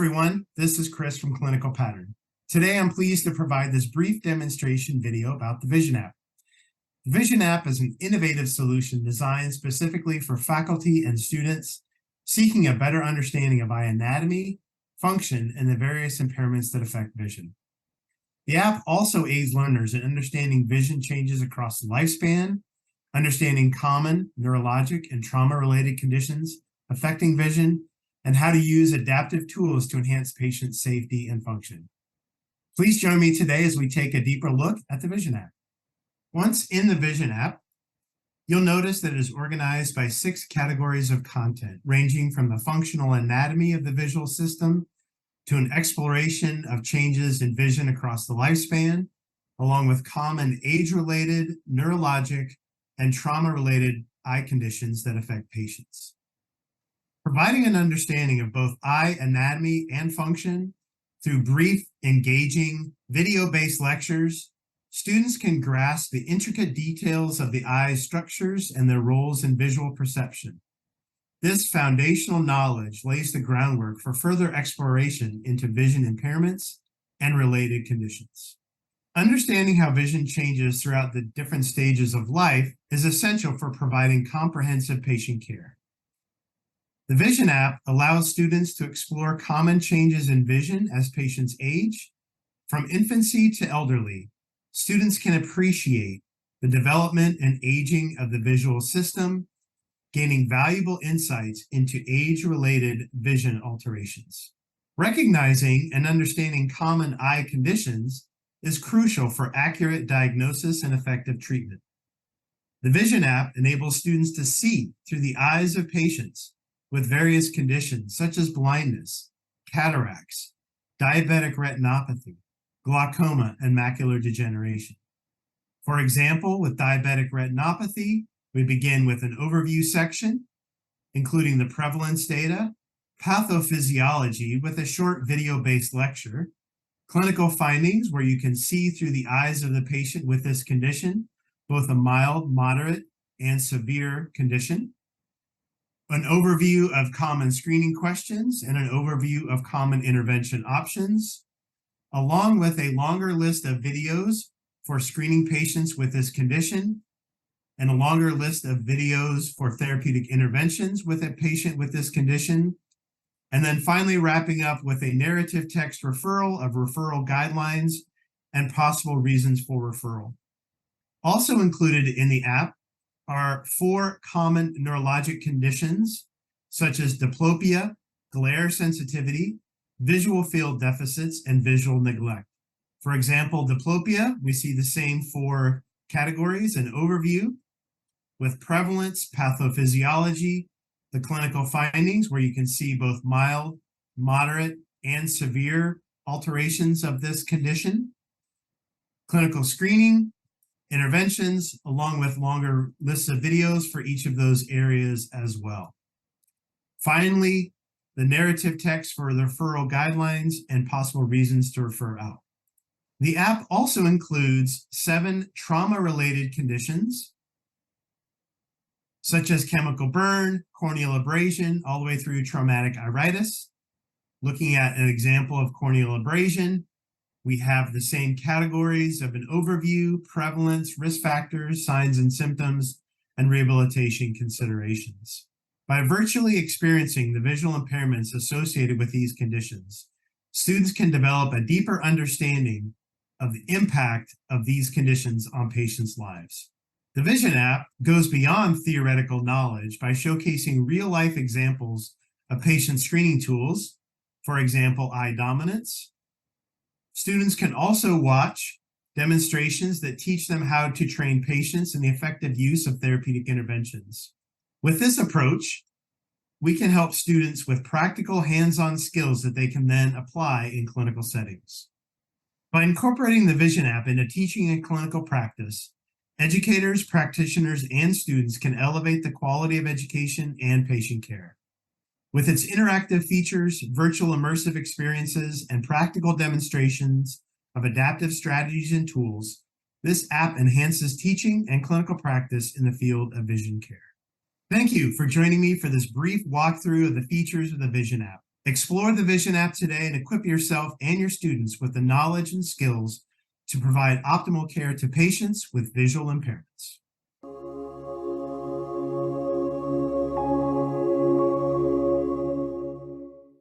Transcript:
everyone, this is Chris from Clinical Pattern. Today I'm pleased to provide this brief demonstration video about the Vision app. The Vision app is an innovative solution designed specifically for faculty and students seeking a better understanding of eye anatomy, function, and the various impairments that affect vision. The app also aids learners in understanding vision changes across the lifespan, understanding common neurologic and trauma-related conditions affecting vision, and how to use adaptive tools to enhance patient safety and function. Please join me today as we take a deeper look at the Vision app. Once in the Vision app, you'll notice that it is organized by 6 categories of content, ranging from the functional anatomy of the visual system to an exploration of changes in vision across the lifespan, along with common age-related, neurologic, and trauma-related eye conditions that affect patients. Providing an understanding of both eye anatomy and function through brief, engaging, video-based lectures, students can grasp the intricate details of the eye's structures and their roles in visual perception. This foundational knowledge lays the groundwork for further exploration into vision impairments and related conditions. Understanding how vision changes throughout the different stages of life is essential for providing comprehensive patient care. The Vision app allows students to explore common changes in vision as patients age. From infancy to elderly, students can appreciate the development and aging of the visual system, gaining valuable insights into age-related vision alterations. Recognizing and understanding common eye conditions is crucial for accurate diagnosis and effective treatment. The Vision app enables students to see through the eyes of patients with various conditions such as blindness, cataracts, diabetic retinopathy, glaucoma, and macular degeneration. For example, with diabetic retinopathy, we begin with an overview section, including the prevalence data, pathophysiology with a short video-based lecture, clinical findings where you can see through the eyes of the patient with this condition, both a mild, moderate, and severe condition, an overview of common screening questions, and an overview of common intervention options, along with a longer list of videos for screening patients with this condition, and a longer list of videos for therapeutic interventions with a patient with this condition, and then finally wrapping up with a narrative text referral of referral guidelines and possible reasons for referral. Also included in the app are 4 common neurologic conditions, such as diplopia, glare sensitivity, visual field deficits, and visual neglect. For example, diplopia, we see the same 4 categories, an overview with prevalence, pathophysiology, the clinical findings where you can see both mild, moderate, and severe alterations of this condition, clinical screening, interventions, along with longer lists of videos for each of those areas as well. Finally, the narrative text for the referral guidelines and possible reasons to refer out. The app also includes 7 trauma-related conditions, such as chemical burn, corneal abrasion, all the way through traumatic iritis. Looking at an example of corneal abrasion, we have the same categories of an overview, prevalence, risk factors, signs and symptoms, and rehabilitation considerations. By virtually experiencing the visual impairments associated with these conditions, students can develop a deeper understanding of the impact of these conditions on patients' lives. The Vision app goes beyond theoretical knowledge by showcasing real-life examples of patient screening tools, for example, eye dominance. Students can also watch demonstrations that teach them how to train patients in the effective use of therapeutic interventions. With this approach, we can help students with practical hands-on skills that they can then apply in clinical settings. By incorporating the Vision app into teaching and clinical practice, educators, practitioners, and students can elevate the quality of education and patient care. With its interactive features, virtual immersive experiences, and practical demonstrations of adaptive strategies and tools, this app enhances teaching and clinical practice in the field of vision care. Thank you for joining me for this brief walkthrough of the features of the Vision app. Explore the Vision app today and equip yourself and your students with the knowledge and skills to provide optimal care to patients with visual impairments.